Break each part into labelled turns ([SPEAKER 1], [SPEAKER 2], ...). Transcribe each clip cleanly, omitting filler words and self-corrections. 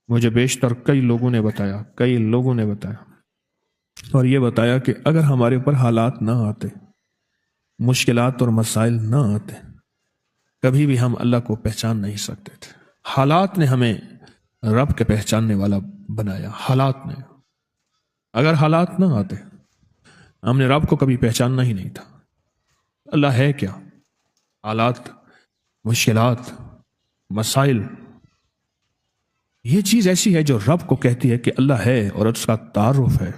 [SPEAKER 1] مجھے بیشتر کئی لوگوں نے بتایا اور یہ بتایا کہ اگر ہمارے اوپر حالات نہ آتے، مشکلات اور مسائل نہ آتے، کبھی بھی ہم اللہ کو پہچان نہیں سکتے تھے۔ حالات نے ہمیں رب کے پہچاننے والا بنایا۔ حالات نے، اگر حالات نہ آتے ہم نے رب کو کبھی پہچاننا ہی نہیں تھا۔ اللہ ہے کیا؟ حالات، مشکلات، مسائل، یہ چیز ایسی ہے جو رب کو کہتی ہے کہ اللہ ہے اور اس کا تعارف ہے۔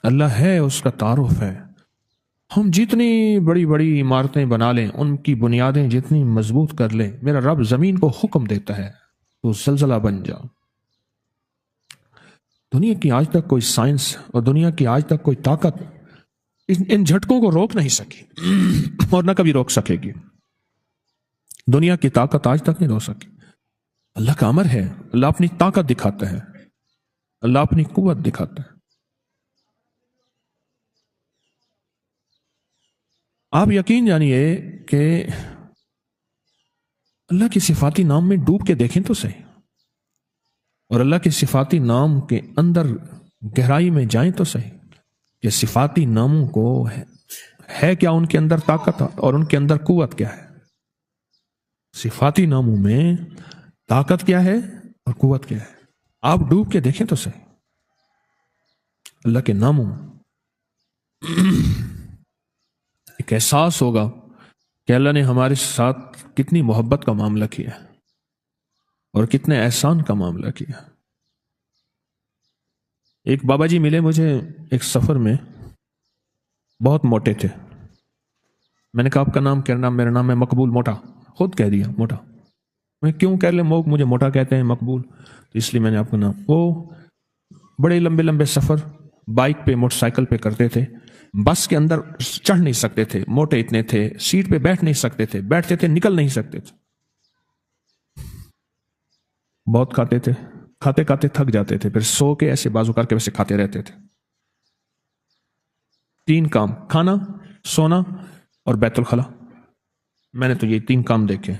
[SPEAKER 1] اللہ ہے، اس کا تعارف ہے۔ ہم جتنی بڑی بڑی عمارتیں بنا لیں، ان کی بنیادیں جتنی مضبوط کر لیں، میرا رب زمین کو حکم دیتا ہے تو زلزلہ بن جا۔ دنیا کی آج تک کوئی سائنس اور دنیا کی آج تک کوئی طاقت ان جھٹکوں کو روک نہیں سکی اور نہ کبھی روک سکے گی۔ دنیا کی طاقت آج تک نہیں روک سکی۔ اللہ کا امر ہے، اللہ اپنی طاقت دکھاتا ہے، اللہ اپنی قوت دکھاتا ہے۔ آپ یقین جانیے کہ اللہ کی صفاتی نام میں ڈوب کے دیکھیں تو صحیح، اور اللہ کے صفاتی نام کے اندر گہرائی میں جائیں تو صحیح کہ صفاتی ناموں کو ہے کیا، ان کے اندر طاقت اور ان کے اندر قوت کیا ہے۔ صفاتی ناموں میں طاقت کیا ہے اور قوت کیا ہے، آپ ڈوب کے دیکھیں تو صحیح اللہ کے ناموں میں۔ ایک احساس ہوگا کہ اللہ نے ہمارے ساتھ کتنی محبت کا معاملہ کیا اور کتنے احسان کا معاملہ کیا۔ ایک بابا جی ملے مجھے ایک سفر میں، بہت موٹے تھے۔ میں نے کہا آپ کا نام کیا؟ نام، میرا نام ہے مقبول موٹا۔ خود کہہ دیا موٹا۔ میں کیوں کہہ لیں، مجھے موٹا کہتے ہیں مقبول، تو اس لیے میں نے آپ کا نام۔ وہ بڑے لمبے لمبے سفر بائک پہ، موٹر سائیکل پہ کرتے تھے، بس کے اندر چڑھ نہیں سکتے تھے، موٹے اتنے تھے، سیٹ پہ بیٹھ نہیں سکتے تھے، بیٹھتے تھے نکل نہیں سکتے تھے، بہت کھاتے تھے، کھاتے کھاتے تھک جاتے تھے، پھر سو کے ایسے بازو کر کے ویسے کھاتے رہتے تھے۔ 3 کام، کھانا، سونا اور بیت الخلا۔ میں نے تو یہ 3 کام دیکھے۔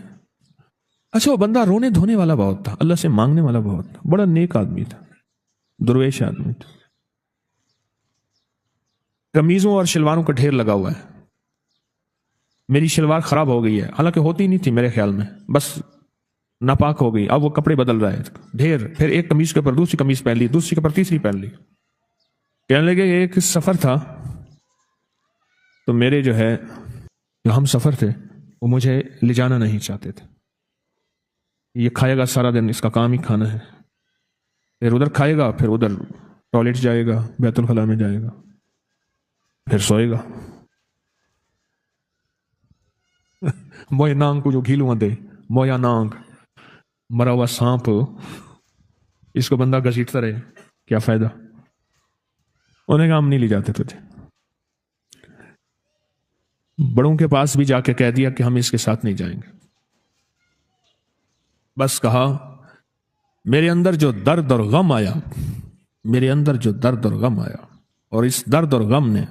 [SPEAKER 1] اچھا، وہ بندہ رونے دھونے والا بہت تھا، اللہ سے مانگنے والا بہت تھا، بڑا نیک آدمی تھا، درویش آدمی تھا۔ قمیضوں اور شلواروں کا ڈھیر لگا ہوا ہے۔ میری شلوار خراب ہو گئی ہے، حالانکہ ہوتی نہیں تھی میرے خیال میں، بس ناپاک ہو گئی، اب وہ کپڑے بدل رہا ہے ڈھیر۔ پھر ایک قمیض کے اوپر دوسری قمیض پہن لی، دوسری کے اوپر تیسری پہن لی۔ کہنے لگے ایک سفر تھا تو میرے جو ہم سفر تھے وہ مجھے لے جانا نہیں چاہتے تھے۔ یہ کھائے گا سارا دن، اس کا کام ہی کھانا ہے، پھر ادھر کھائے گا، پھر ادھر ٹوائلٹ جائے گا، بیت الخلا میں جائے گا، پھر سوئے گا۔ موئے نانگ کو جو گھیلوں دے، مویا نانگ، مرا ہوا سانپ، اس کو بندہ گھسیٹتا رہے، کیا فائدہ؟ انہیں کہا ہم نہیں لے جاتے تجھے۔ بڑوں کے پاس بھی جا کے کہہ دیا کہ ہم اس کے ساتھ نہیں جائیں گے۔ بس کہا میرے اندر جو درد اور غم آیا، میرے اندر جو درد اور غم آیا، اور اس درد اور غم نے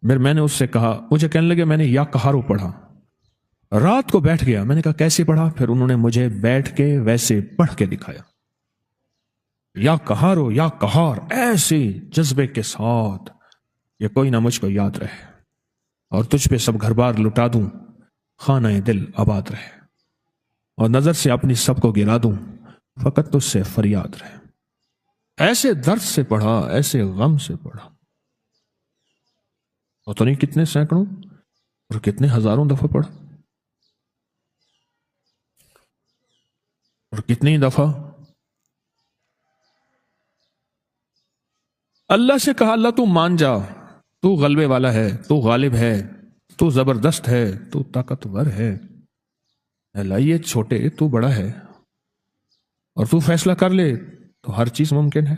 [SPEAKER 1] پھر میں نے اس سے کہا، مجھے کہنے لگے میں نے یا قہارو پڑھا، رات کو بیٹھ گیا۔ میں نے کہا کیسے پڑھا؟ پھر انہوں نے مجھے بیٹھ کے ویسے پڑھ کے دکھایا، یا قہارو یا قہار، ایسے جذبے کے ساتھ یہ کوئی نہ مجھ کو یاد رہے اور تجھ پہ سب گھر بار لٹا دوں، خانہ دل آباد رہے، اور نظر سے اپنی سب کو گرا دوں، فقط تجھ سے فریاد رہے۔ ایسے درد سے پڑھا، ایسے غم سے پڑھا، اور تو نہیں کتنے سینکڑوں اور کتنے ہزاروں دفعہ پڑھا، اور کتنی دفعہ اللہ سے کہا، اللہ تو مان جا، تو غلبے والا ہے، تو غالب ہے، تو زبردست ہے، تو طاقتور ہے، اللہ یہ چھوٹے، تو بڑا ہے، اور تو فیصلہ کر لے تو ہر چیز ممکن ہے۔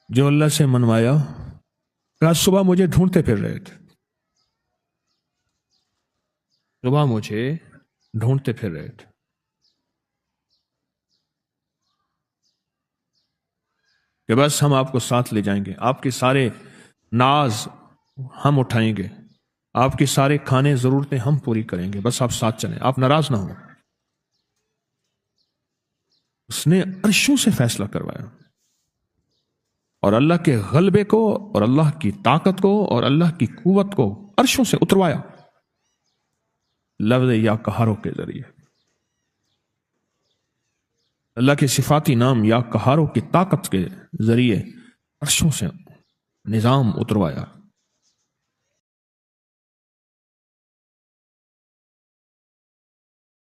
[SPEAKER 1] جو اللہ سے منوایا، آج صبح مجھے ڈھونڈتے پھر رہے تھے، صبح مجھے ڈھونڈتے پھر رہے تھے، کہ بس ہم آپ کو ساتھ لے جائیں گے، آپ کے سارے ناز ہم اٹھائیں گے، آپ کی سارے کھانے ضرورتیں ہم پوری کریں گے، بس آپ ساتھ چلیں، آپ ناراض نہ ہوں۔ اس نے عرشوں سے فیصلہ کروایا، اور اللہ کے غلبے کو اور اللہ کی طاقت کو اور اللہ کی قوت کو عرشوں سے اتروایا لفظ یا قہاروں کے ذریعے۔ اللہ کے صفاتی نام یا قہاروں کی طاقت کے ذریعے عرشوں سے نظام اتروایا۔